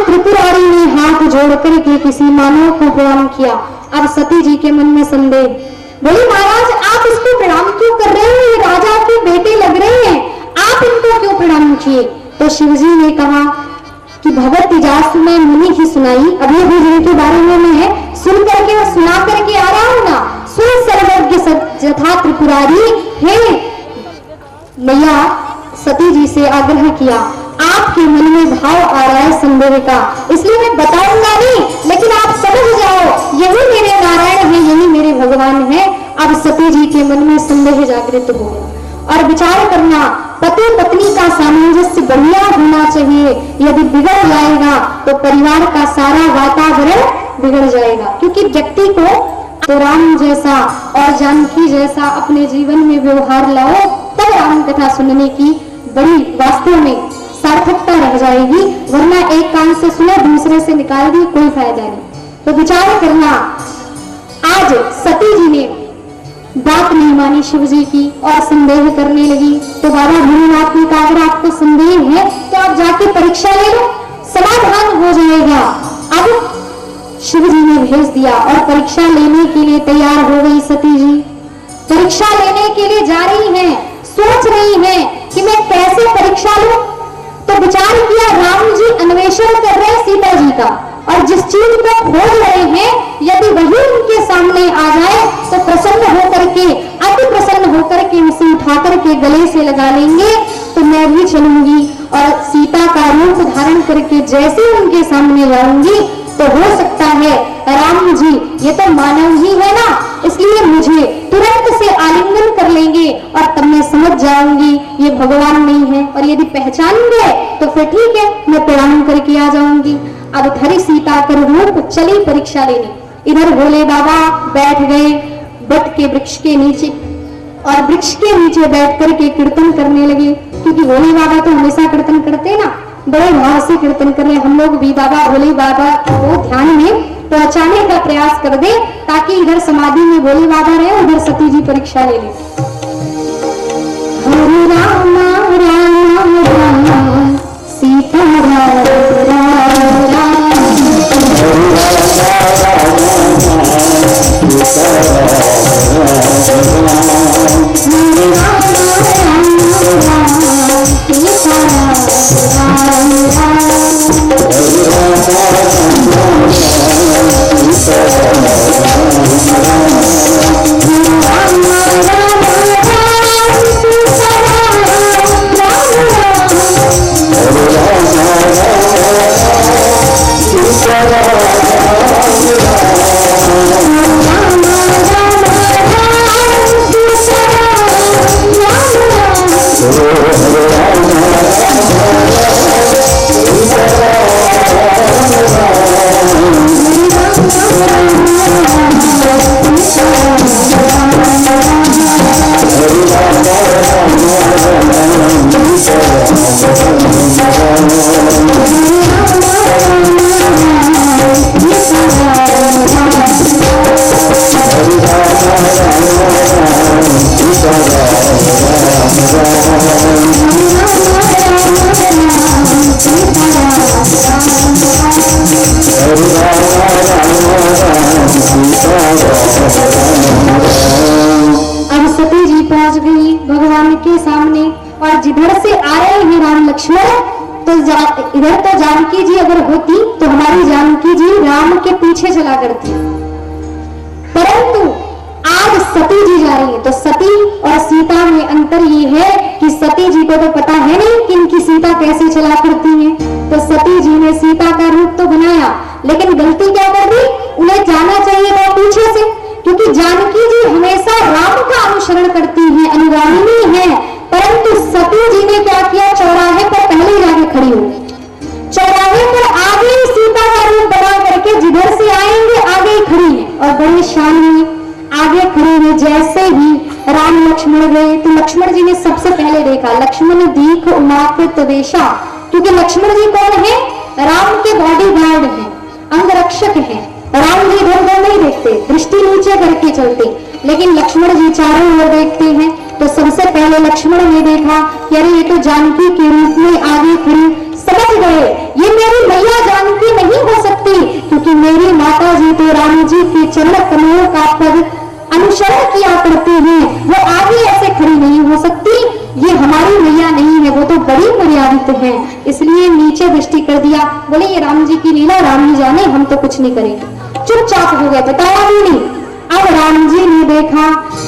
त्रिपुरारी ने हाथ जोड़ करके किसी मानव को प्रणाम किया। अब सती जी के मन में संदेह, बोले महाराज आप इसको प्रणाम क्यों कर रहे हैं, ये राजा के बेटे लग रहे हैं, आप इनको क्यों प्रणाम किए? तो शिव जी ने कहा कि भगवत इजाजत में मुनि ही सुनाई, अभी अभी जिनके बारे में मैं सुन करके और सुना करके आ रहा हूं ना, सुन सर्वज्ञ जथा त्रिपुरारी, हे मैया सती जी से आग्रह किया, आपके मन में भाव आ रहा है संदेह का, इसलिए मैं बताऊंगा नहीं, लेकिन आप समझ जाओ यही मेरे नारायण हैं, यही मेरे भगवान हैं। अब सती जी के मन में संदेह जागृत हो और विचार करना, पति पत्नी का सामंजस्य बढ़िया होना चाहिए, यदि बिगड़ जाएगा तो परिवार का सारा वातावरण बिगड़ जाएगा। क्योंकि व्यक्ति को तो राम जैसा और जानकी जैसा अपने जीवन में व्यवहार लाओ, तब राम कथा सुनने की बड़ी वास्तव में सार्थकता रह जाएगी, वरना एक कान से सुना दूसरे से निकाल दी, कोई फायदा नहीं। तो विचार करना, आज सती जी ने बात नहीं मानी शिव जी की और संदेह करने लगी। तो बाबा भोलेनाथ ने कहा अगर आपको संदेह है तो आप जाके परीक्षा ले लो, समाधान हो जाएगा। अब शिव जी ने भेज दिया और परीक्षा लेने के लिए तैयार हो गई सती जी। परीक्षा लेने के लिए जा रही हैं, सोच रही हैं कि मैं कैसे परीक्षा लूं। तो विचार किया, राम जी अन्वेषण कर रहे हैं सीता जी का, और जिस चीज को खोज रहे हैं यदि वही उनके सामने आ जाए तो प्रसन्न होकर के, अति प्रसन्न होकर के उसे उठा करके गले से लगा लेंगे, तो मैं भी चलूंगी और सीता का रूप धारण करके जैसे उनके सामने जाऊंगी तो हो सकता है राम जी ये तो मानव ही है ना, इसलिए मुझे तुरंत से आलिंगन कर लेंगे और तब मैं समझ जाऊंगी ये भगवान नहीं है, और यदि पहचान गए तो फिर ठीक है, मैं प्रणाम करके आ जाऊंगी। अब धरी सीता कर रूप चली परीक्षा लेने। इधर भोले बाबा बैठ गए बट के वृक्ष के नीचे, और वृक्ष के नीचे बैठ करके कीर्तन करने लगे, क्योंकि भोले बाबा तो हमेशा कीर्तन करते ना, बड़े भाव से कीर्तन कर रहे। हम लोग भी बाबा भोले बाबा को ध्यान में पहुंचाने का प्रयास कर दे, ताकि इधर समाधि में भोले बाबा रहे, उधर सती जी परीक्षा ले ले। हरे राम राम राम सीता राम राम राम, जिधर से आ रहे हैं राम लक्ष्मण, तो इधर तो जानकी जी अगर होती तो हमारी जानकी जी राम के पीछे चला करती, परंतु आज सती जी जा रही है। तो सती और सीता में अंतर ये है कि सती जी को तो पता है नहीं कि इनकी सीता कैसे चला करती है, तो सती जी ने सीता का रूप तो बनाया, लेकिन गलती क्या कर दी, उन्हें जाना चाहिए था पीछे से, क्योंकि जानकी जी हमेशा राम का अनुसरण करती है, अनुगामिनी है, परंतु सती जी ने क्या किया, चौराहे पर पहले जाके खड़ी हो गई। चौराहे पर आगे सीता का रूप बना करके जिधर से आएंगे आगे ही खड़ी है, और बड़ी शान में आगे खड़ी हुई। जैसे ही राम लक्ष्मण गए तो लक्ष्मण जी ने सबसे पहले देखा, लक्ष्मण दीख उमाकृत वेशा, क्योंकि लक्ष्मण जी कौन है, राम के बॉडी गार्ड है, अंगरक्षक है। राम जी इधर उधर नहीं देखते, दृष्टि नीचे करके चलते, लेकिन लक्ष्मण जी चारों ओर देखते हैं। तो सबसे पहले लक्ष्मण ने देखा कि अरे ये तो जानकी के रूप में आगे खड़ी, समझ गए ये मेरी मैया जानकी क्योंकि मेरी माता जी तो राम जी के चरण कमलों का पद अनुसरण किया करते हैं, वो आगे ऐसे खड़ी नहीं हो सकती। ये हमारी मैया नहीं है, वो तो बड़ी मर्यादित है, इसलिए नीचे दृष्टि कर दिया। बोले ये राम जी की लीला राम जी जाने, हम तो कुछ नहीं करेंगे। चुपचाप हो गए, बताया भी नहीं। अब राम जी ने देखा,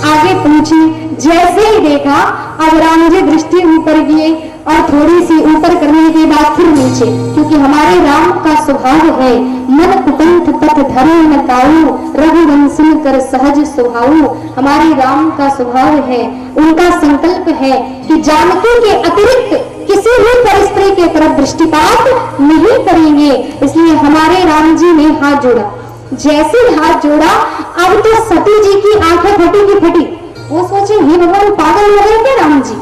आगे पहुंची, जैसे ही देखा अब राम जी दृष्टि ऊपर किए और थोड़ी सी ऊपर करने के बाद फिर नीचे, क्योंकि हमारे राम का स्वभाव है मन कुटंठ पथ धरे न काऊ, रघुवंशन कर सहज स्वभाव। हमारे राम का स्वभाव है, उनका संकल्प है कि जानकी के अतिरिक्त किसी भी परिस्त्री के तरफ दृष्टिपात नहीं करेंगे। इसलिए हमारे राम जी ने हाथ जोड़ा, जैसे हाथ जोड़ा अब तो सती जी की आंखें फटी की फटी। वो सोचे हे भगवान पागल हो गए क्या राम जी?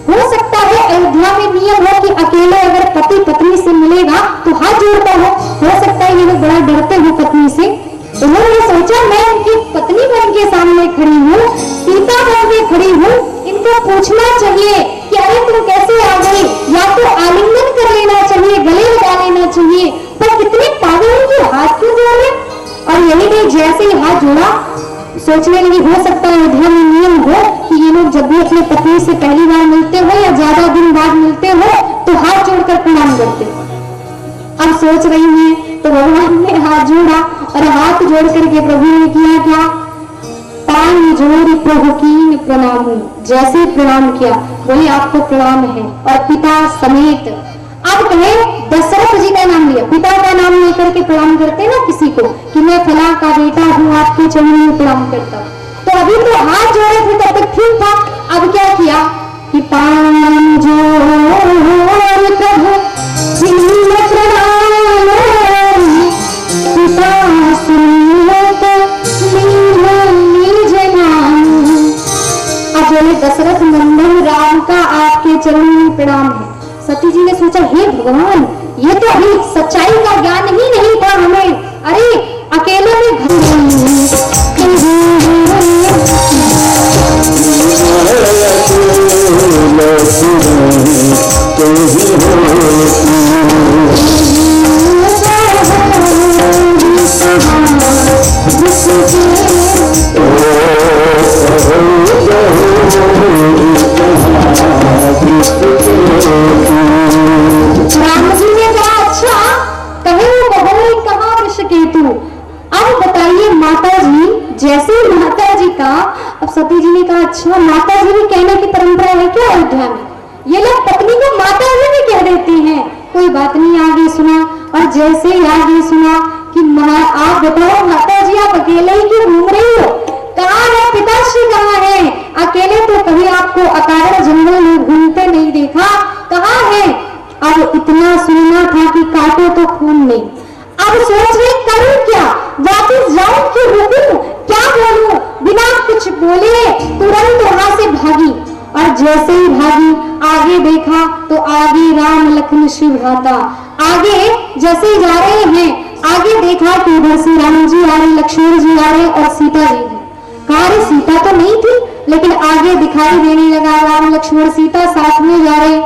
हो सकता है अयोध्या में नियम हो कि अकेले अगर पति पत्नी से मिलेगा तो हाथ जोड़ता हो सकता है ये लोग बड़ा डरते हो पत्नी से। उन्होंने सोचा मैं उनकी पत्नी बन के सामने खड़ी हूँ, सीता बन के खड़ी हूँ, इनको पूछना चाहिए कि अरे तुम कैसे आ गई, या तो आलिंगन कर लेना चाहिए, गले लगा लेना चाहिए, पर कितने पागल हैं कि हाथ क्यों जोड़ रहे। और यही नहीं, जैसे ही हाथ जोड़ा सोचने लगी हो सकता है अयोध्या में नियम हो कि ये लोग जब भी अपने पत्नी से पहली बार मिलते हो या ज्यादा दिन बाद मिलते हो तो हाथ जोड़कर प्रणाम करते। अब सोच रही है तो भगवान ने हाथ जोड़ा और हाथ जोड़ करके प्रभु ने किया क्या, पान जोड़ प्रभु की प्रणाम। जैसे प्रणाम किया बोले आपको प्रणाम है, और पिता समेत। अब कहे दशरथ जी का नाम लिया, पिता का नाम लेकर के प्रणाम करते ना किसी को कि मैं फला का बेटा हूँ, आपके चरणों में प्रणाम करता हूँ। तो अभी तो हाथ जोड़े थे तब तक ठीक था, अब क्या किया कि पान जोड़ प्रभु पिता सुनियत लीन जनान। अब बोले दशरथ नंदन राम का आपके चरणों में प्रणाम है। सती जी ने सोचा हे भगवान ये तो अभी सच्चाई का ज्ञान ही नहीं था हमें, अरे अकेले में राम जी ने कहा अच्छा कहे वो बहोई कहा ऋषिकेतु। अब बताइए माता जी, जैसे माता जी का, अब सती जी ने कहा अच्छा माता जी भी कहने की परंपरा है क्या अयोध्या में, ये लोग पत्नी को माता जी भी कह देती हैं। कोई बात नहीं, आगे सुना। और जैसे ही आगे सुना कि आप बताओ माता जी आप अकेले ही क्यों घूम रही हो, कहाँ है पिताश्री, कहाँ है, अकेले तो कभी आपको अकारण जंगल में घूमते नहीं देखा, कहाँ है। अब इतना सुनना था कि काटो तो खून नहीं। अब सोच रहे करूं क्या, वापस जाऊं कि रुकूं, क्या बोलूं, बिना कुछ बोले तुरंत वहां से भागी। और जैसे ही भागी आगे देखा तो आगे राम लखन श्री भ्राता, आगे जैसे ही जा रहे हैं आगे देखा कि उधर से राम जी आ रहे, लक्ष्मण जी आ रहे और सीता जी भी। कहा रे सीता तो नहीं थी, लेकिन आगे दिखाई देने लगा राम लक्ष्मण सीता साथ में जा रहे।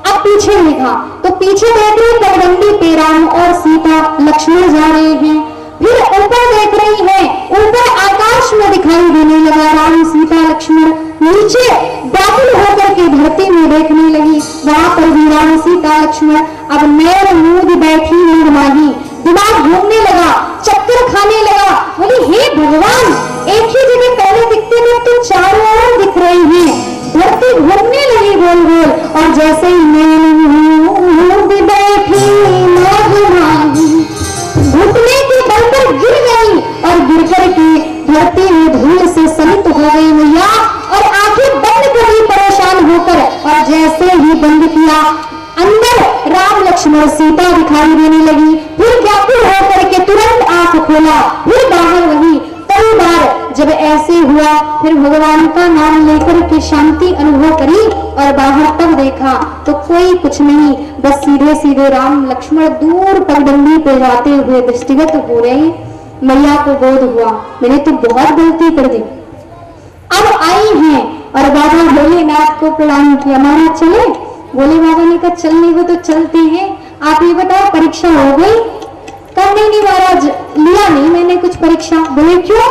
अब पीछे देखा तो पीछे देख रहे पगडंडी पे राम और सीता लक्ष्मण जा रहे हैं। फिर ऊपर देख रही है, ऊपर आकाश में दिखाई देने लगा राम सीता लक्ष्मण। नीचे व्याकुल होकर के धरती में देखने लगी, वहां पर भी राम सीता लक्ष्मण। अब नैन मूंद बैठी निर्माही, दिमाग घूमने लगा, चक्कर खाने लगा। बोली हे भगवान एक ही जगह पहले दिखते थे तो चारों ओर दिख रही हैं, धरती घूमने लगी गोल गोल। और जैसे ही नैन मूंद बैठी निर्माही, घुटने के बल पर गिर गई और गिर करके धरती में धूल से सलित हो गई मैया, और आंखें बंद कर ली परेशान होकर। और जैसे ही बंद किया अंदर राम लक्ष्मण सीता दिखाई देने लगी। फिर व्याकुल होकर के तुरंत आंख खोला, फिर बाहर वही। कई बार जब ऐसे हुआ फिर भगवान का नाम लेकर के शांति अनुभव करी और बाहर तब देखा तो कोई कुछ नहीं, बस सीधे सीधे राम लक्ष्मण दूर पगडंडी पे जाते हुए दृष्टिगत हो रहे। मैया को बोध हुआ मैंने तो बहुत गलती कर दी। अब आई हैं और बाबा भोलेनाथ को प्रणाम किया, महाराज चले। भोले बाबा ने कहा चलने को तो चलते हैं, आप ये बताओ परीक्षा हो गई। कहा नहीं महाराज, लिया नहीं मैंने कुछ परीक्षा। बोले क्यों?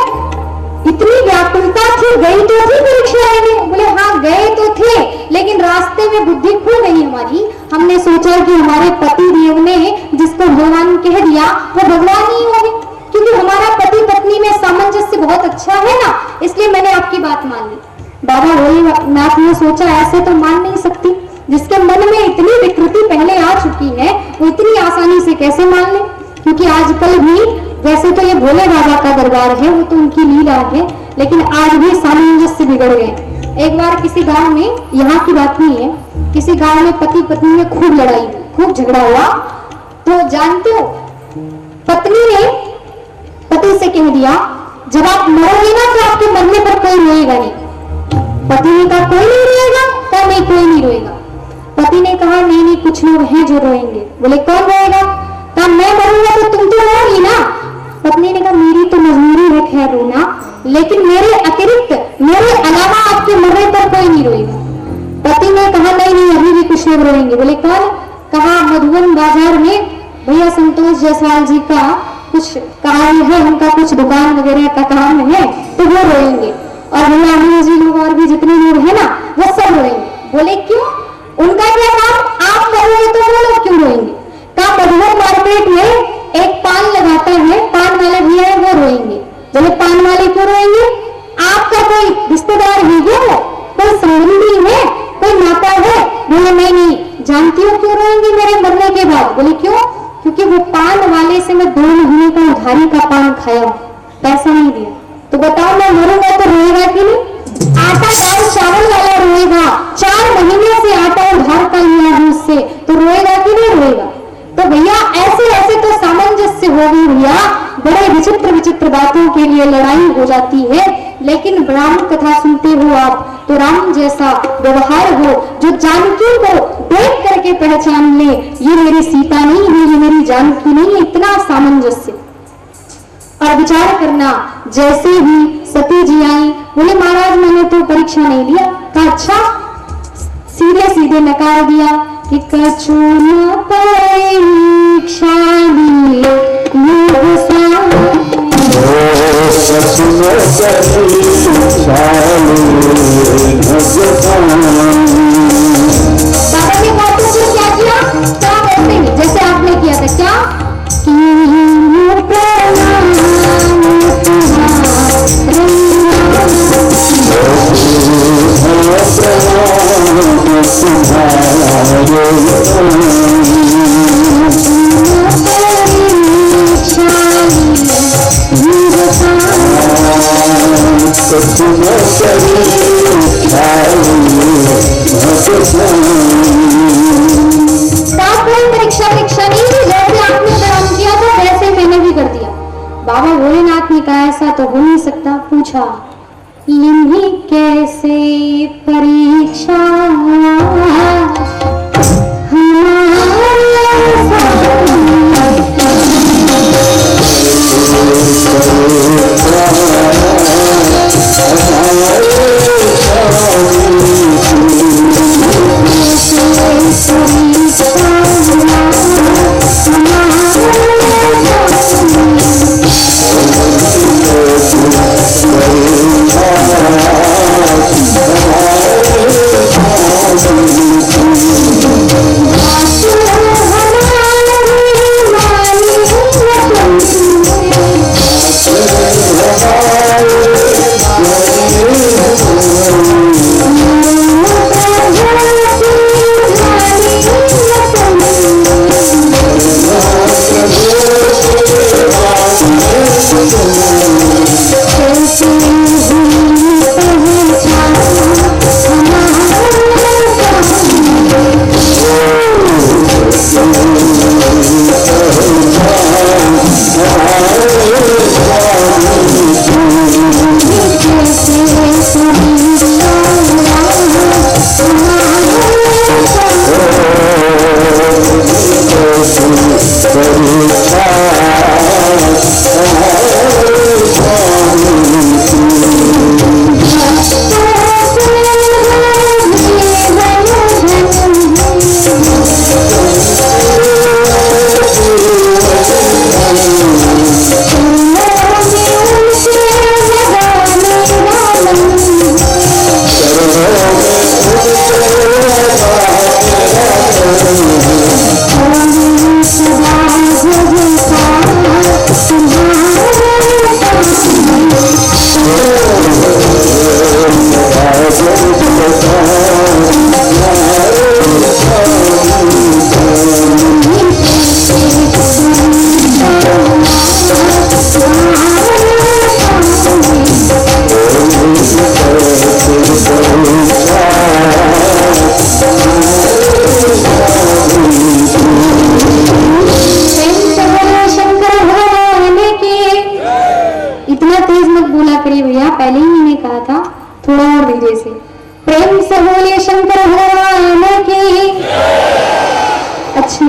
इतनी व्याकुलता थी, गई तो थी परीक्षा लेने। बोले हाँ गए तो थे, लेकिन रास्ते में बुद्धि खो गई हमारी। हमने सोचा कि हमारे पति देव ने जिसको भगवान कह दिया वो भगवान ही होंगे, क्योंकि हमारा पति पत्नी में सामंजस्य बहुत अच्छा है ना, इसलिए मैंने आपकी बात मान ली। बाबा भोलेनाथ ने सोचा ऐसे तो मान नहीं सकती, जिसके मन में इतनी विकृति पहले आ चुकी है वो इतनी आसानी से कैसे मान ले। क्योंकि आजकल भी वैसे तो ये भोले बाबा का दरबार है, वो तो उनकी लीला है, लेकिन आज भी सामंजस्य बिगड़ गए। एक बार किसी गांव में, यहाँ की बात नहीं है, किसी गांव में पति पत्नी में खूब लड़ाई हुई, खूब झगड़ा हुआ। तो जानते हो पत्नी ने पति से कह दिया जब आप मरोगे ना तो आपके मरने पर कोई रोएगा नहीं। पति ने कहा कोई नहीं रोएगा? कहा नहीं कोई नहीं रोएगा। पति ने कहा नहीं नहीं कुछ लोग हैं जो रोएंगे। बोले कौन रोएगा? कहा मैं मरूंगा तो तुम तो रोगी ना। पत्नी ने कहा मेरी तो मजबूरी है खैर रोना, लेकिन मेरे अतिरिक्त मेरे अलावा आपके मरने पर कोई नहीं रोएगा। पति ने कहा नहीं नहीं अभी भी कुछ लोग रोएंगे। बोले कौन? कहा मधुबन बाजार में भैया संतोष जायसवाल जी का कुछ कार्य है, उनका कुछ दुकान वगैरह का काम है तो वो रोएंगे, और भैया अनिल जी लोग और भी जितने लोग हैं ना वो सब रोएंगे। बोले क्यों? उनका क्या काम? आप करोगे तो वो लोग क्यों रोएंगे? कहा मधुबन मार्केट में एक पान लगाता है, पान वाले भैया है वो रोएंगे। बोले पान वाले क्यों रोएंगे? आपका कोई रिश्तेदार है क्या? कोई संबंधी है, कोई नाता है? बोले नहीं नहीं जानती हो क्यों रोएंगे मेरे मरने के बाद। बोले क्यों? क्योंकि वो पान वाले से मैं 2 महीने का उधारी का पान खाया, पैसा नहीं दिया। तो बताओ मैं मरूंगा तो रोएगा कि नहीं? आटा दाल चावल वाला रोएगा, 4 महीने से आटा उधार का लिया है उससे, तो रोएगा कि नहीं रोएगा? तो भैया ऐसे ऐसे तो सामंजस्य हो गई भैया, बड़े विचित्र विचित्र बातों के लिए लड़ाई हो जाती है। लेकिन राम कथा सुनते हो आप तो राम जैसा व्यवहार हो, जो जानकी को देख करके पहचान ले ये मेरी सीता नहीं है, ये मेरी जानकी नहीं है, इतना सामंजस्य। और विचार करना, जैसे ही सती जी आई बोले महाराज मैंने तो परीक्षा नहीं लिया। कहा अच्छा? सीधे सीधे नकार दिया कि कछु न परीक्षा लिए बाबा ने कहा तो क्या किया? क्या बोलते हैं जैसे आपने किया था, क्या परीक्षा नहीं थी, जैसे आपने प्रणाम किया था वैसे मैंने भी कर दिया। बाबा भोलेनाथ ने कहा ऐसा तो हो नहीं सकता। पूछा इन्हीं कैसे परीक्षा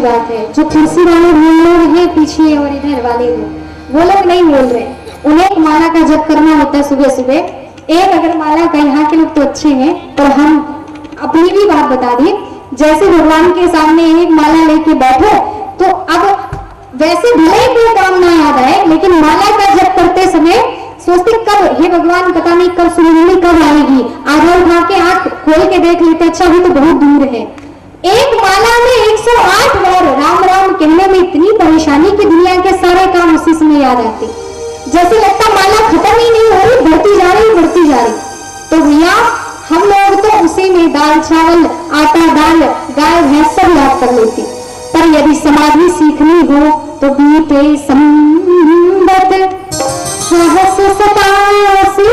बात है। जो कुर्सी वाले लोग हैं पीछे और इधर वाले लोग, वो लोग नहीं बोल रहे। उन्हें एक माला का जप करना होता है सुबह सुबह। एक अगर माला का, यहाँ के लोग तो अच्छे हैं, और हम अपनी भी बात बता दें, जैसे भगवान के सामने एक माला लेके बैठो तो अब वैसे भले ही कोई काम ना याद आए, लेकिन माला का जप करते समय सोचते कब, हे भगवान पता नहीं कब सुननी कब आएगी, आधा उठा के आंख खोल के देख लेते, अच्छा अभी तो बहुत दूर है। एक माला में 108 बार राम राम कहने में इतनी परेशानी कि दुनिया के सारे काम उसी समय याद आते, जैसे लगता माला खत्म ही नहीं हो रही, बढ़ती जा रही बढ़ती जा रही। तो भैया हम लोग तो उसी में दाल चावल आटा दाल गाय भैंस सब याद कर लेते, पर यदि समाधि सीखनी हो तो बीते संबत सहस सतासी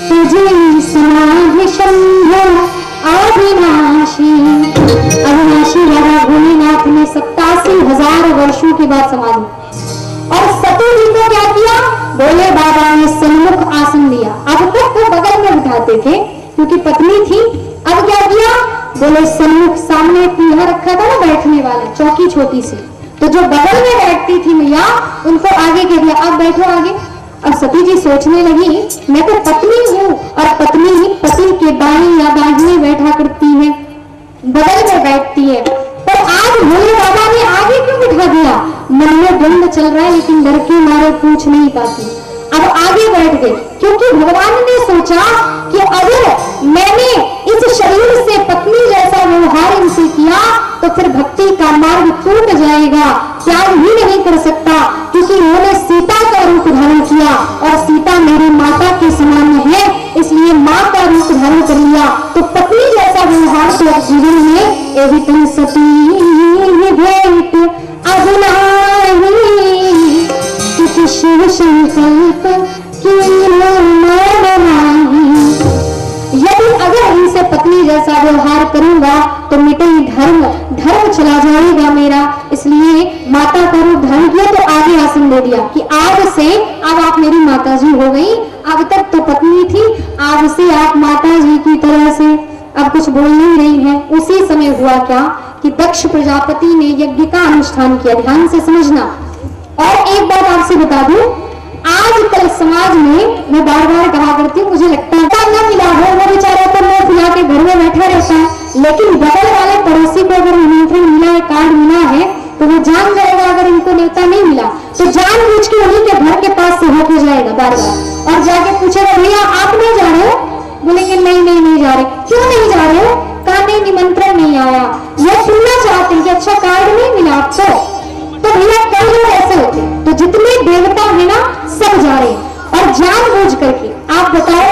तुझे समाधि शंभो अविनाशी। अविनाशी राजा भोलेनाथ ने 87,000 वर्षों के बाद समाधि, और सती जी को क्या किया, भोले बाबा ने सन्मुख आसन दिया। अब तक वो बगल में उठाते थे क्योंकि पत्नी थी, अब क्या किया, बोले सन्मुख, सामने पीढ़ा रखा था ना बैठने वाला चौकी छोटी सी, तो जो बगल में बैठती थी मैया उनको आगे कह दिया, अब बैठो आगे। अब सती जी सोचने लगी, मैं तो पत्नी हूँ और पत्नी ही पति के बाएं या दाहिने बैठा करती है, बगल में बैठती है, पर आज भोले बाबा ने आगे क्यों बिठा दिया। मन में द्वंद चल रहा है लेकिन डर के मारे पूछ नहीं पाती, अब आगे बैठ गए, क्योंकि भगवान ने सोचा कि अगर मैंने इस शरीर से पत्नी जैसा व्यवहार इनसे किया तो फिर भक्ति का मार्ग टूट जाएगा, त्याग ही नहीं कर सकता, क्योंकि उन्होंने सीता का रूप धारण किया और सीता मेरी माता के समान है, इसलिए माँ का रूप धारण कर लिया, तो पत्नी जैसा व्यवहार तो जीवन में एवितन सती भेंट अजुनाही, क्योंकि शिव संकल्प की यदि अगर इनसे पत्नी जैसा व्यवहार करूंगा तो मिटे धर्म, धर्म चला जाएगा मेरा, इसलिए माता का रूप धारण किया, तो आगे आसन दे दिया कि आज से अब आप मेरी माता जी हो गई, अब तक तो पत्नी थी, आज से आप माता जी की तरह से अब कुछ बोल नहीं रही है। उसी समय हुआ क्या कि दक्ष प्रजापति ने यज्ञ का अनुष्ठान किया, ध्यान से समझना। और एक बात आपसे बता दूं, आजकल समाज में मैं बार बार कहा करती हूँ, मुझे लगता है न मिला हो वो बेचारा तो मुंह फुला के घर में बैठा रहता है, लेकिन बगल वाले पड़ोसी को अगर निमंत्रण मिला है, कार्ड मिला है, तो वो जान जाएगा अगर इनको न्योता नहीं मिला तो जानबूझ के उन्हीं के घर के पास से होके जाएगा बार बार, और जाके पूछेगा भैया आप नहीं जा रहे हो, बोलेंगे नहीं नहीं नहीं जा रहे, क्यों नहीं जा रहे हो, कहा नहीं निमंत्रण नहीं आया, ये सुनना चाहते हैं कि अच्छा कार्ड नहीं मिला आपको। तो भैया कई लोग ऐसे होते हैं, तो जितने देवता है ना सब जा रहे हैं और जानबूझ करके। आप बताओ